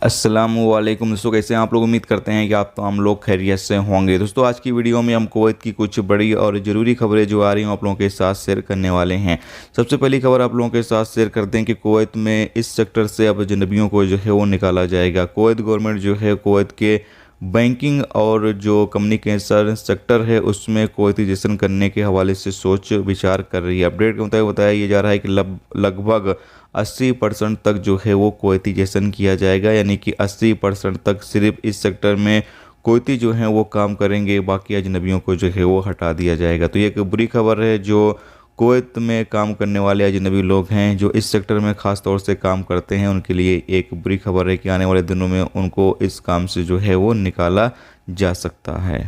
अस्सलामुअलैकुम दोस्तों, कैसे हैं आप लोग। उम्मीद करते हैं कि आप हम लोग खैरियत से होंगे। दोस्तों आज की वीडियो में हम कुवैत की कुछ बड़ी और ज़रूरी खबरें जो आ रही हैं आप लोगों के साथ शेयर करने वाले हैं। सबसे पहली खबर आप लोगों के साथ शेयर करते हैं कि कुवैत में इस सेक्टर से अब अजनबियों को जो है वो निकाला जाएगा। कुवैत गवर्नमेंट जो है कुवैत के बैंकिंग और जो कम्युनिकेशन सेक्टर है उसमें कुवैतीजेशन करने के हवाले से सोच विचार कर रही है। अपडेट के मुताबिक बताया ये जा रहा है कि लगभग 80% तक जो है वो कुवैतीजेशन किया जाएगा, यानी कि 80% तक सिर्फ इस सेक्टर में कुवैती जो हैं वो काम करेंगे, बाकी अजनबियों को जो है वो हटा दिया जाएगा। तो ये एक बुरी खबर है। जो कुवैत में काम करने वाले अजनबी लोग हैं जो इस सेक्टर में ख़ास तौर से काम करते हैं उनके लिए एक बुरी खबर है कि आने वाले दिनों में उनको इस काम से जो है वो निकाला जा सकता है।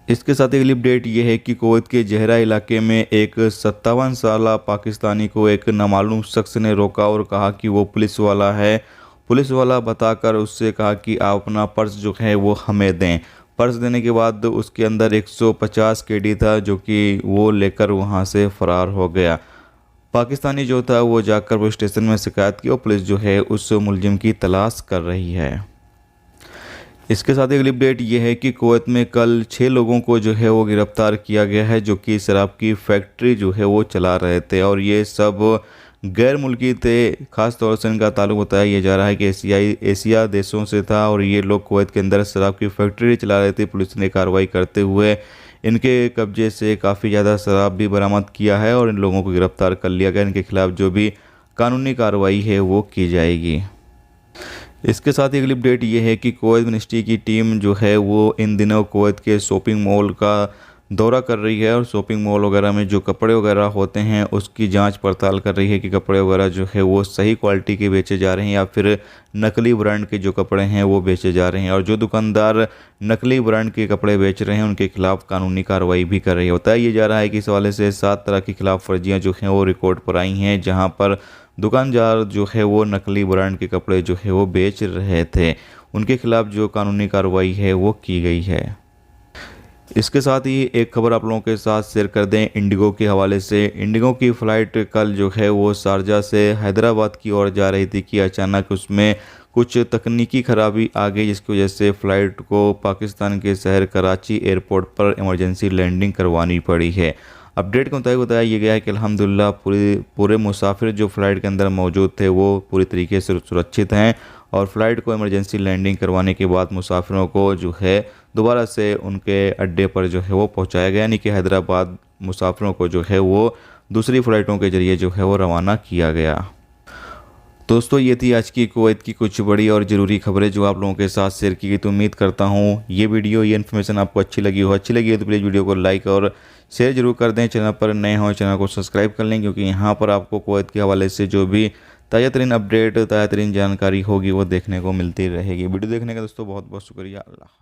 इसके साथ अगली अपडेट ये है कि कुवैत के जहरा इलाके में एक 57 साला पाकिस्तानी को एक नामालूम शख्स ने रोका और कहा कि वो पुलिस वाला है। पुलिस वाला बताकर उससे कहा कि आप अपना पर्स जो है वो हमें दें। पर्स देने के बाद उसके अंदर 150 केडी था जो कि वो लेकर वहाँ से फरार हो गया। पाकिस्तानी जो था वो जाकर पुलिस स्टेशन में शिकायत की और पुलिस जो है उस मुलजिम की तलाश कर रही है। इसके साथ ही अगली अपडेट ये है कि कुवैत में कल 6 लोगों को जो है वो गिरफ्तार किया गया है जो कि शराब की फैक्ट्री जो है वो चला रहे थे और ये सब गैर मुल्की थे। खास तौर से इनका ताल्लुक बताया ये जा रहा है कि एशिया देशों से था और ये लोग कुवैत के अंदर शराब की फैक्ट्री चला रहे थे। पुलिस ने कार्रवाई करते हुए इनके कब्जे से काफ़ी ज़्यादा शराब भी बरामद किया है और इन लोगों को गिरफ्तार कर लिया गया। इनके खिलाफ़ जो भी कानूनी कार्रवाई है वो की जाएगी। इसके साथ ही अगली अपडेट ये है कि कुवैत मिनिस्ट्री की टीम जो है वो इन दिनों कुवैत के शॉपिंग मॉल का दौरा कर रही है और शॉपिंग मॉल वगैरह में जो कपड़े वगैरह होते हैं उसकी जांच पड़ताल कर रही है कि कपड़े वगैरह जो है वो सही क्वालिटी के बेचे जा रहे हैं या फिर नकली ब्रांड के जो कपड़े हैं वो बेचे जा रहे हैं। और जो दुकानदार नकली ब्रांड के कपड़े बेच रहे हैं उनके खिलाफ कानूनी कार्रवाई भी कर रही है। बताया ये जा रहा है कि इस हवाले से 7 तरह के खिलाफ वर्जियाँ जो हैं वो रिकॉर्ड पर आई हैं, जहाँ पर दुकानदार जो है वो नकली ब्रांड के कपड़े जो है वो बेच रहे थे, उनके खिलाफ जो कानूनी कार्रवाई है वो की गई है। इसके साथ ही एक खबर आप लोगों के साथ शेयर कर दें इंडिगो के हवाले से। इंडिगो की फ़्लाइट कल जो है वो शारजा से हैदराबाद की ओर जा रही थी कि अचानक उसमें कुछ तकनीकी खराबी आ गई जिसकी वजह से फ़्लाइट को पाकिस्तान के शहर कराची एयरपोर्ट पर इमरजेंसी लैंडिंग करवानी पड़ी है। अपडेट के मुताबिक बताया ये गया है कि अल्हम्दुलिल्लाह पूरे मुसाफिर जो फ़्लाइट के अंदर मौजूद थे वो पूरी तरीके से सुरक्षित हैं और फ़्लाइट को इमरजेंसी लैंडिंग करवाने के बाद मुसाफिरों को जो है दोबारा से उनके अड्डे पर जो है वो पहुंचाया गया, यानी कि हैदराबाद मुसाफिरों को जो है वो दूसरी फ़्लाइटों के ज़रिए जो है वो रवाना किया गया। दोस्तों ये थी आज की कुवैत की कुछ बड़ी और ज़रूरी खबरें जो आप लोगों के साथ शेयर की गई। तो उम्मीद करता हूँ ये वीडियो ये इन्फॉर्मेशन आपको अच्छी लगी हो तो प्लीज़ वीडियो को लाइक और शेयर जरूर कर दें। चैनल पर नए हों चैनल को सब्सक्राइब कर लें क्योंकि यहाँ पर आपको कुवैत के हवाले से जो भी ताज़ा तरीन अपडेट ताज़ा तरीन जानकारी होगी वो देखने को मिलती रहेगी। वीडियो देखने का दोस्तों बहुत बहुत शुक्रिया। अल्लाह।